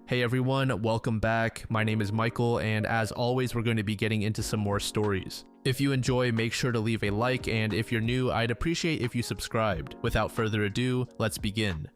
Hey everyone, welcome back. My name is Michael, and as always, we're going to be getting into some more stories. If you enjoy, make sure to leave a like, and if you're new, I'd appreciate if you subscribed. Without further ado, let's begin.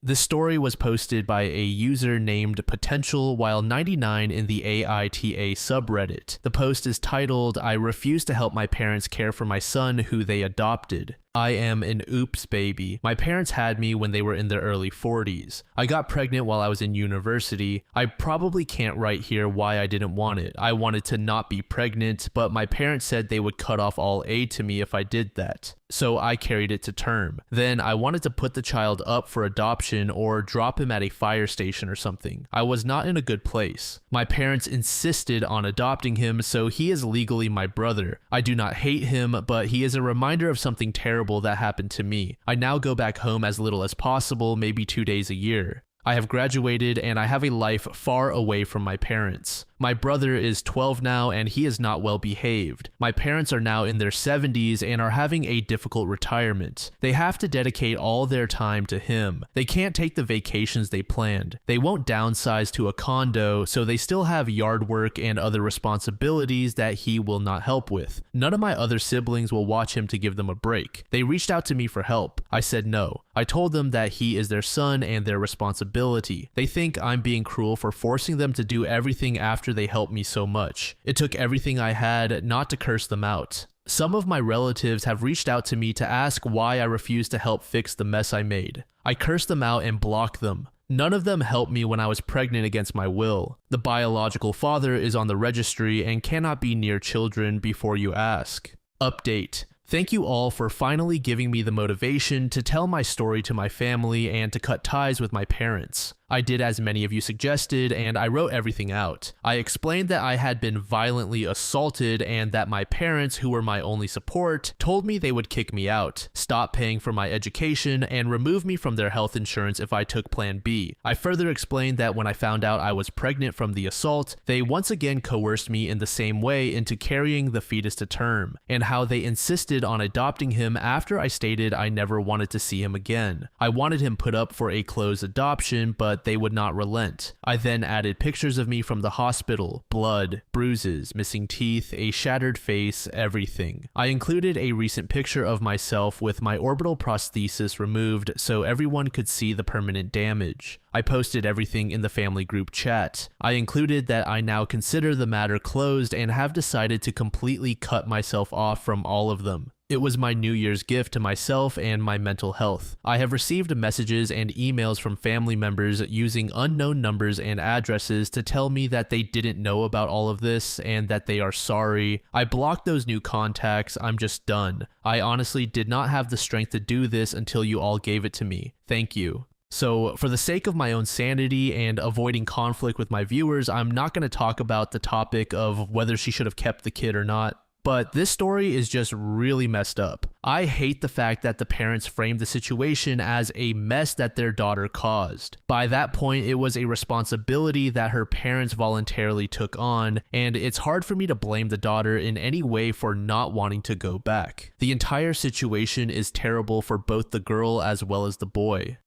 This story was posted by a user named Potential99 in the AITA subreddit. The post is titled, "I refuse to help my parents care for my son who they adopted. I am an oops baby. My parents had me when they were in their early 40s. I got pregnant while I was in university. I probably can't write here why I didn't want it. I wanted to not be pregnant, but my parents said they would cut off all aid to me if I did that. So I carried it to term. Then I wanted to put the child up for adoption or drop him at a fire station or something. I was not in a good place. My parents insisted on adopting him, so he is legally my brother. I do not hate him, but he is a reminder of something terrible that happened to me. I now go back home as little as possible, maybe 2 days a year. I have graduated and I have a life far away from my parents. My brother is 12 now and he is not well behaved. My parents are now in their 70s and are having a difficult retirement. They have to dedicate all their time to him. They can't take the vacations they planned. They won't downsize to a condo, so they still have yard work and other responsibilities that he will not help with. None of my other siblings will watch him to give them a break. They reached out to me for help. I said no. I told them that he is their son and their responsibility. They think I'm being cruel for forcing them to do everything after they helped me so much. It took everything I had not to curse them out. Some of my relatives have reached out to me to ask why I refused to help fix the mess I made. I cursed them out and blocked them. None of them helped me when I was pregnant against my will. The biological father is on the registry and cannot be near children before you ask. Update. Thank you all for finally giving me the motivation to tell my story to my family and to cut ties with my parents. I did as many of you suggested, and I wrote everything out. I explained that I had been violently assaulted and that my parents, who were my only support, told me they would kick me out, stop paying for my education, and remove me from their health insurance if I took Plan B. I further explained that when I found out I was pregnant from the assault, they once again coerced me in the same way into carrying the fetus to term, and how they insisted on adopting him after I stated I never wanted to see him again. I wanted him put up for a closed adoption, but they would not relent. I then added pictures of me from the hospital, blood, bruises, missing teeth, a shattered face, everything. I included a recent picture of myself with my orbital prosthesis removed so everyone could see the permanent damage. I posted everything in the family group chat. I included that I now consider the matter closed and have decided to completely cut myself off from all of them. It was my New Year's gift to myself and my mental health. I have received messages and emails from family members using unknown numbers and addresses to tell me that they didn't know about all of this and that they are sorry. I blocked those new contacts. I'm just done. I honestly did not have the strength to do this until you all gave it to me. Thank you. So, for the sake of my own sanity and avoiding conflict with my viewers, I'm not going to talk about the topic of whether she should have kept the kid or not. But this story is just really messed up. I hate the fact that the parents framed the situation as a mess that their daughter caused. By that point, it was a responsibility that her parents voluntarily took on, and it's hard for me to blame the daughter in any way for not wanting to go back. The entire situation is terrible for both the girl as well as the boy.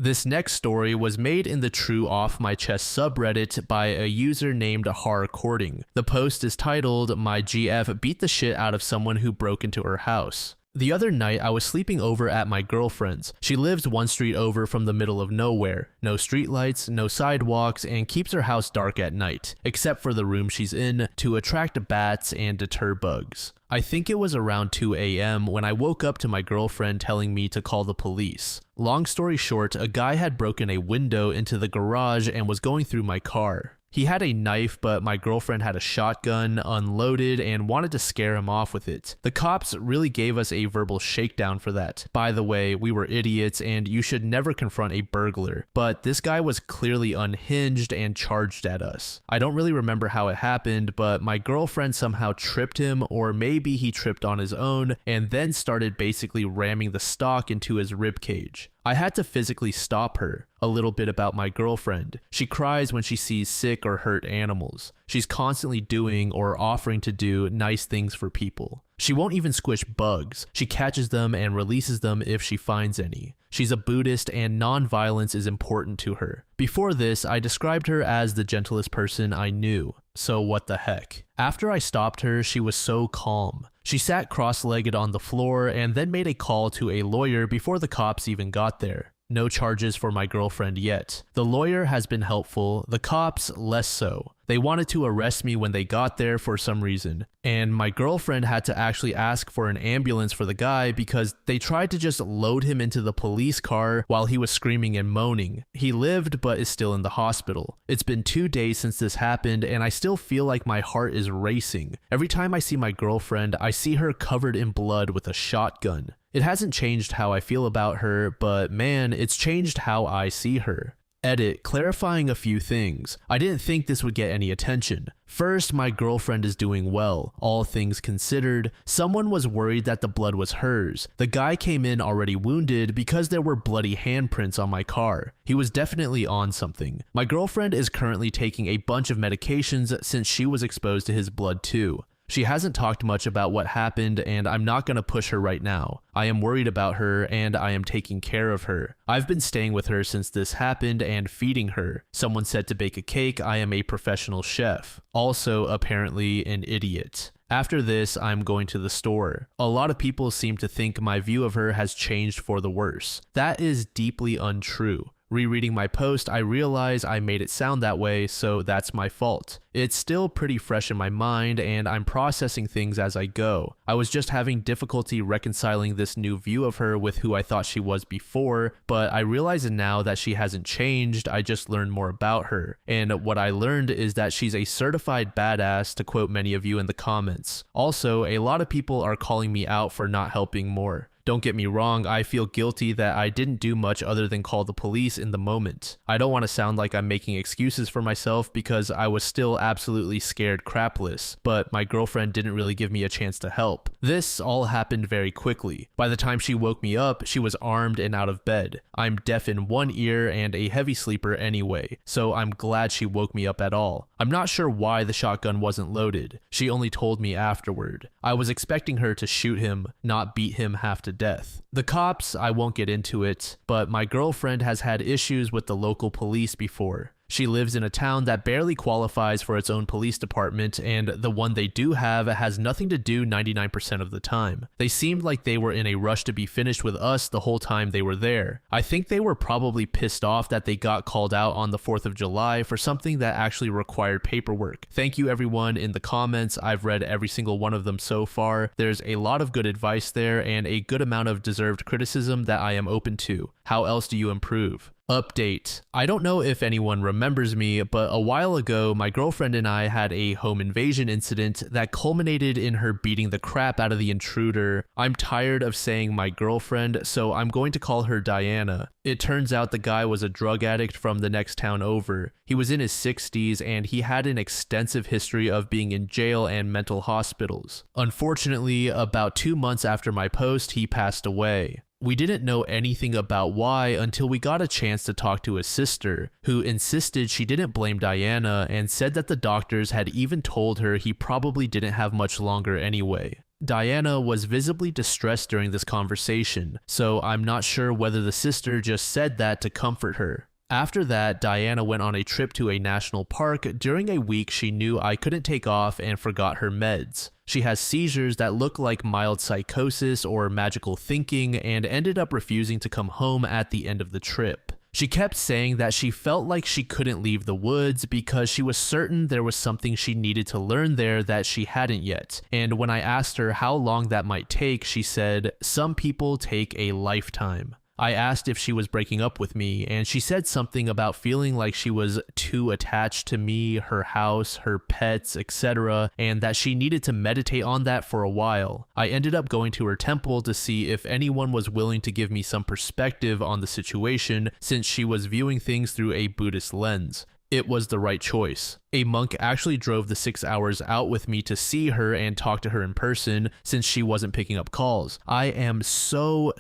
This next story was made in the True Off My Chest subreddit by a user named Harcording. The post is titled, "My GF beat the shit out of someone who broke into her house." The other night, I was sleeping over at my girlfriend's. She lives one street over from the middle of nowhere. No streetlights, no sidewalks, and keeps her house dark at night, except for the room she's in, to attract bats and deter bugs. I think it was around 2 a.m. when I woke up to my girlfriend telling me to call the police. Long story short, a guy had broken a window into the garage and was going through my car. He had a knife, but my girlfriend had a shotgun, unloaded, and wanted to scare him off with it. The cops really gave us a verbal shakedown for that. By the way, we were idiots, and you should never confront a burglar. But this guy was clearly unhinged and charged at us. I don't really remember how it happened, but my girlfriend somehow tripped him, or maybe he tripped on his own, and then started basically ramming the stock into his ribcage. I had to physically stop her. A little bit about my girlfriend. She cries when she sees sick or hurt animals. She's constantly doing or offering to do nice things for people. She won't even squish bugs. She catches them and releases them if she finds any. She's a Buddhist and non-violence is important to her. Before this, I described her as the gentlest person I knew. So what the heck? After I stopped her, she was so calm. She sat cross-legged on the floor and then made a call to a lawyer before the cops even got there. No charges for my girlfriend yet. The lawyer has been helpful, the cops less so. They wanted to arrest me when they got there for some reason, and my girlfriend had to actually ask for an ambulance for the guy because they tried to just load him into the police car while he was screaming and moaning. He lived but is still in the hospital. It's been 2 days since this happened and I still feel like my heart is racing. Every time I see my girlfriend, I see her covered in blood with a shotgun. It hasn't changed how I feel about her, but man, it's changed how I see her. Edit, clarifying a few things. I didn't think this would get any attention. First, my girlfriend is doing well, all things considered. Someone was worried that the blood was hers. The guy came in already wounded because there were bloody handprints on my car. He was definitely on something. My girlfriend is currently taking a bunch of medications since she was exposed to his blood too. She hasn't talked much about what happened and I'm not going to push her right now. I am worried about her and I am taking care of her. I've been staying with her since this happened and feeding her. Someone said to bake a cake, I am a professional chef. Also, apparently an idiot. After this, I'm going to the store. A lot of people seem to think my view of her has changed for the worse. That is deeply untrue. Rereading my post, I realize I made it sound that way, so that's my fault. It's still pretty fresh in my mind, and I'm processing things as I go. I was just having difficulty reconciling this new view of her with who I thought she was before, but I realize now that she hasn't changed, I just learned more about her. And what I learned is that she's a certified badass, to quote many of you in the comments. Also, a lot of people are calling me out for not helping more. Don't get me wrong, I feel guilty that I didn't do much other than call the police in the moment. I don't want to sound like I'm making excuses for myself because I was still absolutely scared crapless, but my girlfriend didn't really give me a chance to help. This all happened very quickly. By the time she woke me up, she was armed and out of bed. I'm deaf in one ear and a heavy sleeper anyway, so I'm glad she woke me up at all. I'm not sure why the shotgun wasn't loaded. She only told me afterward. I was expecting her to shoot him, not beat him half to death. The cops, I won't get into it, but my girlfriend has had issues with the local police before. She lives in a town that barely qualifies for its own police department, and the one they do have has nothing to do 99% of the time. They seemed like they were in a rush to be finished with us the whole time they were there. I think they were probably pissed off that they got called out on the 4th of July for something that actually required paperwork. Thank you everyone in the comments. I've read every single one of them so far. There's a lot of good advice there and a good amount of deserved criticism that I am open to. How else do you improve? Update. I don't know if anyone remembers me, but a while ago, my girlfriend and I had a home invasion incident that culminated in her beating the crap out of the intruder. I'm tired of saying my girlfriend, so I'm going to call her Diana. It turns out the guy was a drug addict from the next town over. He was in his 60s and he had an extensive history of being in jail and mental hospitals. Unfortunately, about 2 months after my post, he passed away. We didn't know anything about why until we got a chance to talk to his sister, who insisted she didn't blame Diana and said that the doctors had even told her he probably didn't have much longer anyway. Diana was visibly distressed during this conversation, so I'm not sure whether the sister just said that to comfort her. After that, Diana went on a trip to a national park during a week she knew I couldn't take off and forgot her meds. She has seizures that look like mild psychosis or magical thinking and ended up refusing to come home at the end of the trip. She kept saying that she felt like she couldn't leave the woods because she was certain there was something she needed to learn there that she hadn't yet. And when I asked her how long that might take, she said, "Some people take a lifetime." I asked if she was breaking up with me, and she said something about feeling like she was too attached to me, her house, her pets, etc., and that she needed to meditate on that for a while. I ended up going to her temple to see if anyone was willing to give me some perspective on the situation, since she was viewing things through a Buddhist lens. It was the right choice. A monk actually drove the 6 hours out with me to see her and talk to her in person since she wasn't picking up calls. I am so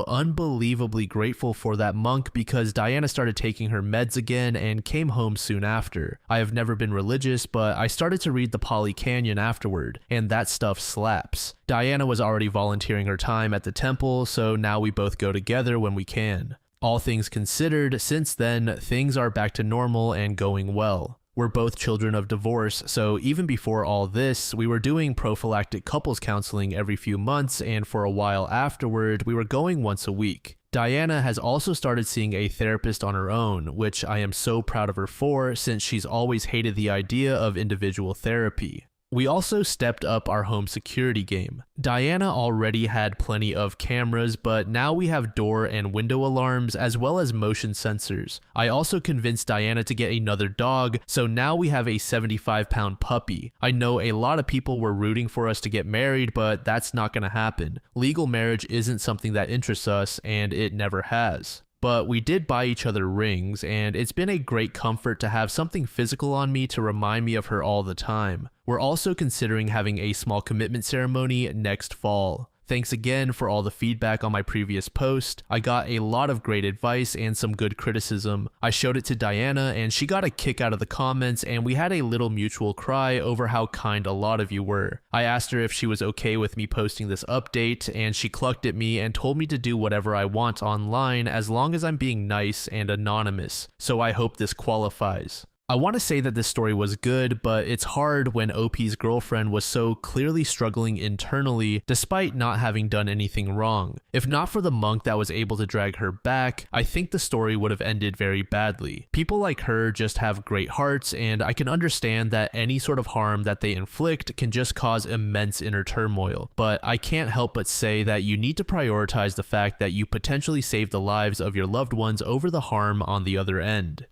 unbelievably grateful for that monk because Diana started taking her meds again and came home soon after. I have never been religious, but I started to read the Pali Canon afterward, and that stuff slaps. Diana was already volunteering her time at the temple, so now we both go together when we can. All things considered, since then, things are back to normal and going well. We're both children of divorce, so even before all this, we were doing prophylactic couples counseling every few months, and for a while afterward, we were going once a week. Diana has also started seeing a therapist on her own, which I am so proud of her for since she's always hated the idea of individual therapy. We also stepped up our home security game. Diana already had plenty of cameras, but now we have door and window alarms as well as motion sensors. I also convinced Diana to get another dog, so now we have a 75-pound puppy. I know a lot of people were rooting for us to get married, but that's not gonna happen. Legal marriage isn't something that interests us, and it never has. But we did buy each other rings, and it's been a great comfort to have something physical on me to remind me of her all the time. We're also considering having a small commitment ceremony next fall. Thanks again for all the feedback on my previous post. I got a lot of great advice and some good criticism. I showed it to Diana and she got a kick out of the comments, and we had a little mutual cry over how kind a lot of you were. I asked her if she was okay with me posting this update, and she clucked at me and told me to do whatever I want online as long as I'm being nice and anonymous. So I hope this qualifies. I want to say that this story was good, but it's hard when OP's girlfriend was so clearly struggling internally despite not having done anything wrong. If not for the monk that was able to drag her back, I think the story would have ended very badly. People like her just have great hearts, and I can understand that any sort of harm that they inflict can just cause immense inner turmoil. But I can't help but say that you need to prioritize the fact that you potentially saved the lives of your loved ones over the harm on the other end.